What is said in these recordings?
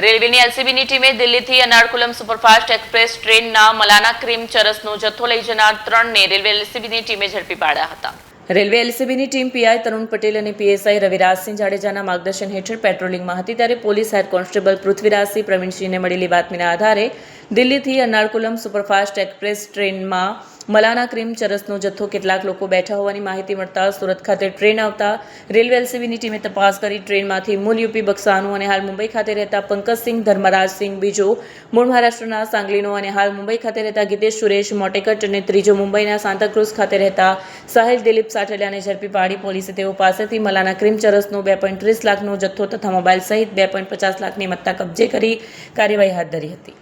રેલવેની એલસીબીની ટીમે દિલ્હીથી એર્નાકુલમ સુપરફાસ્ટ એક્સપ્રેસ ટ્રેનના મલાના ક્રીમ ચરસનો જથ્થો લઈ જનાર 3ને રેલવે એલસીબીની ટીમે ઝડપી પાડ્યા હતા. રેલવે એલસીબીની ટીમ પીઆઈ તરુણ પટેલ અને પીએસઆઈ રવિરાજસિંહ જાડેજાના માર્ગદર્શન હેઠળ પેટ્રોલિંગમાં હતી ત્યારે પોલીસ હેડ કોન્સ્ટેબલ પૃથ્વીરાજસિંહ પ્રવીણસિંહને મળેલી બાતમીના આધારે દિલ્હીથી એર્નાકુલમ સુપરફાસ્ટ એક્સપ્રેસ ટ્રેનમાં મલાના ક્રીમ ચરસનો જથ્થો કેટલાક લોકો બેઠા હોવાની માહિતી મળતા સુરત ખાતે ટ્રેન આવતા રેલવે એલસીબીની ટીમે તપાસ કરી ટ્રેનમાંથી મૂળ યુપી બક્સાનું અને હાલ મુંબઈ ખાતે રહેતા પંકજસિંહ ધર્મરાજસિંહ, બીજો મૂળ મહારાષ્ટ્રના સાંગલીનો અને હાલ મુંબઈ ખાતે રહેતા ગીતેશ સુરેશ મોટેકટ અને ત્રીજો મુંબઈના સાંતાક્રુઝ ખાતે રહેતા સાહિલ દિલીપ સાઠલિયાને ઝડપી પાડી પોલીસે તેઓ પાસેથી મલાના ક્રીમ ચરસનો 2.30 લાખનો જથ્થો તથા મોબાઈલ સહિત 2.50 લાખની મત્તા કબજે કરી કાર્યવાહી હાથ ધરી હતી.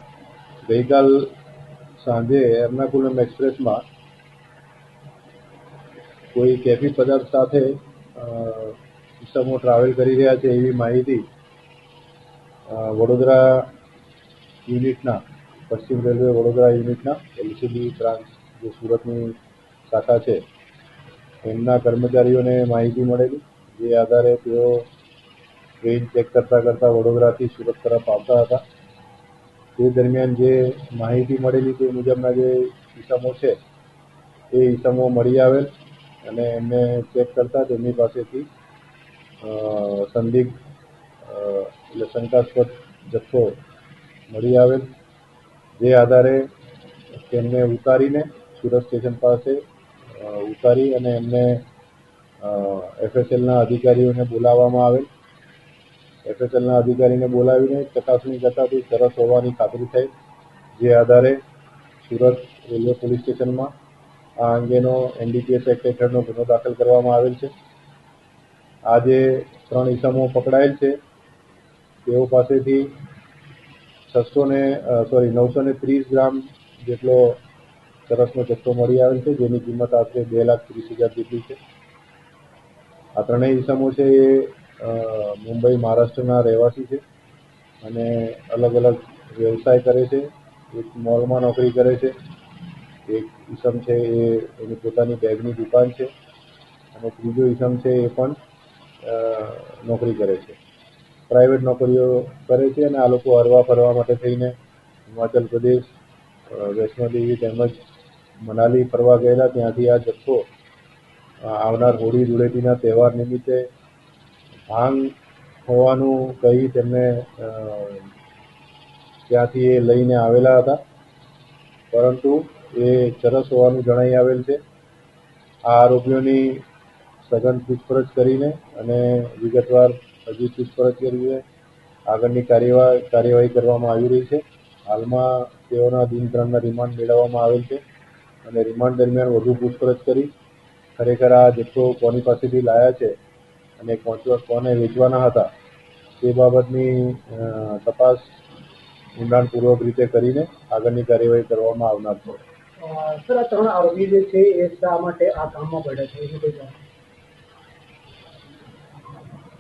ગઈકાલ સાંજે એર્નાકુલમ એક્સપ્રેસમાં કોઈ કેફી પદાર્થ સાથે ઇસમો ટ્રાવેલ કરી રહ્યા છે એવી માહિતી વડોદરા યુનિટના પશ્ચિમ રેલવે વડોદરા યુનિટના એલસીબી બ્રાન્ચ જે સુરતની શાખા છે એમના કર્મચારીઓને માહિતી મળેલી, જે આધારે તેઓ ટ્રેન ચેક કરતાં વડોદરાથી સુરત તરફ આવતા હતા. તે દરમિયાન જે માહિતી મળેલી તે મુજબના જે ઇસમો છે એ ઇસમો મળી આવેલ અને એમને ચેક કરતાં તેમની પાસેથી સંદિગ્ધ એટલે શંકાસ્પદ જથ્થો મળી આવેલ, જે આધારે તેમને ઉતારીને સુરત સ્ટેશન પાસે ઉતારી અને એમને એફએસએલના અધિકારીઓને બોલાવવામાં આવેલ. એફએસએલના અધિકારીને બોલાવીને ચકાસણી કરતાં તે ચરસ હોવાની ખાતરી થઈ, જે આધારે સુરત રેલવે પોલીસ સ્ટેશનમાં આ અંગેનો એનડીપીએસ એક્ટ હેઠળનો ગુનો દાખલ કરવામાં આવેલ છે. આ જે 3 ઇસમો પકડાયેલ છે તેઓ પાસેથી 930 ગ્રામ જેટલો ચરસનો જથ્થો મળી આવેલ છે, જેની કિંમત આશરે 2,30,000 જેટલી છે. આ 3 ઇસમો છે એ મુંબઈ મહારાષ્ટ્રના રહેવાસી છે અને અલગ અલગ વ્યવસાય કરે છે. એક મોલમાં નોકરી કરે છે, એક ઇસમ છે એ એની પોતાની બેગની દુકાન છે અને ત્રીજો ઇસમ છે એ પણ નોકરી કરે છે, પ્રાઇવેટ નોકરીઓ કરે છે અને આ લોકો હરવા ફરવા માટે થઈને હિમાચલ પ્રદેશ, વૈષ્ણોદેવી તેમજ મનાલી ફરવા ગયેલા. ત્યાંથી આ જથ્થો આવનાર હોળી ધૂળેટીના તહેવાર નિમિત્તે ભાંગ હોવાનું કહી તેમને ત્યાંથી એ લઈને આવેલા હતા, પરંતુ એ ચરસ હોવાનું જણાઈ આવેલ છે. આ આરોપીઓની સઘન પૂછપરછ કરીને અને વિગતવાર હજી પૂછપરછ કરીને આગળની કાર્યવાહી કરવામાં આવી રહી છે. હાલમાં તેઓના દિન 3ના રિમાન્ડ મેળવવામાં આવેલ છે અને રિમાન્ડ દરમિયાન વધુ પૂછપરછ કરી ખરેખર આ જથ્થો કોની પાસેથી લાયા છે અને કોને વેચવાના હતા તે બાબતની તપાસ ઊંડાણપૂર્વક રીતે કરીને આગળની કાર્યવાહી કરવામાં આવનાર છે. સર, આ 3 આરોપી જે છે એ શા માટે આ કામમાં પડ્યા છે?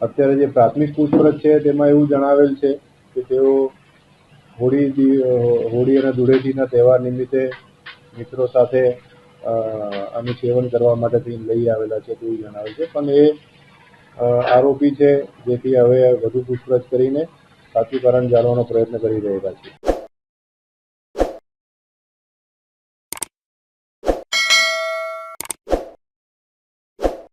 અત્યારે જે પ્રાથમિક પૂછપરછ છે તેમાં એવું જણાવેલ છે કે તેઓ હોળી અને ધૂળેટીના તહેવાર નિમિત્તે મિત્રો સાથે આનું સેવન કરવા માટે લઈ આવેલા છે તેવું જણાવે છે, પણ એ આરોપી છે, જેથી હવે વધુ પૂછપરછ કરીને સાચું કારણ જાણવાનો પ્રયત્ન કરી રહેલા છે.